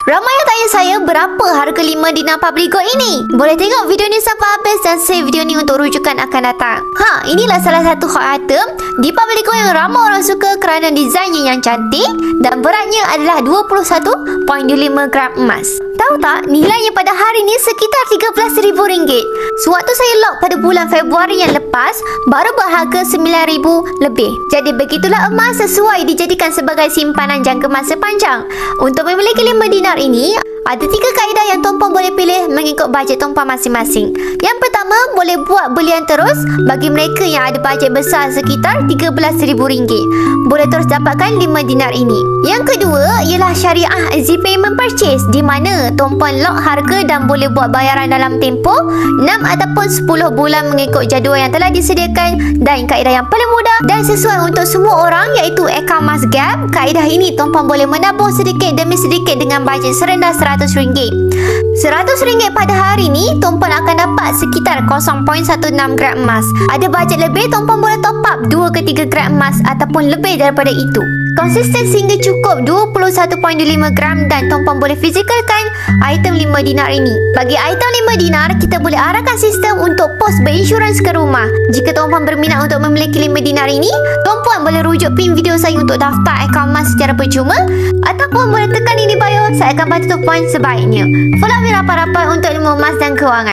Ramai yang tanya saya berapa harga 5 dinar public gold ini. Boleh tengok video ni sampai habis dan save video ni untuk rujukan akan datang. Inilah salah satu hot item di public gold yang ramai orang suka kerana desainnya yang cantik dan beratnya adalah 21.5 gram emas. Tahu tak, nilainya pada hari ni sekitar RM13,000. Sewaktu saya lock pada bulan Februari yang lepas, baru berharga RM9,000 lebih. Jadi begitulah emas sesuai dijadikan sebagai simpanan jangka masa panjang. Untuk memiliki 5 dinar ini, ada 3 kaedah yang tuan-puan boleh pilih mengikut bajet tuan-puan masing-masing. Yang pertama, boleh buat belian terus bagi mereka yang ada bajet besar sekitar RM13,000. Boleh terus dapatkan 5 dinar ini. Yang kedua ialah syariah easy payment purchase, di mana tuan-puan lock harga dan boleh buat bayaran dalam tempoh 6 ataupun 10 bulan mengikut jadual yang telah disediakan. Dan kaedah yang paling mudah dan sesuai untuk semua orang iaitu account mas gap. Kaedah ini tuan-puan boleh menabung sedikit demi sedikit dengan bajet serendah RM100. RM100 pada hari ni tuan-puan akan dapat sekitar 0.16 gram emas. Ada bajet lebih, tuan-puan boleh top up 2 ke 3 gram emas ataupun lebih daripada itu. Konsisten sehingga cukup 21.5 gram dan tuan-puan boleh fizikalkan item 5 dinar ini. Bagi item 5 dinar, kita boleh arahkan sistem untuk pos berinsurans ke rumah. Jika tuan-puan berminat untuk memiliki 5 dinar ini, tuan-puan boleh rujuk pin video saya untuk daftar akaun emas secara percuma ataupun boleh tekan link di bio. Saya akan bantu tuan-puan sebaiknya. Follow me rapat-rapat untuk ilmu emas dan kewangan.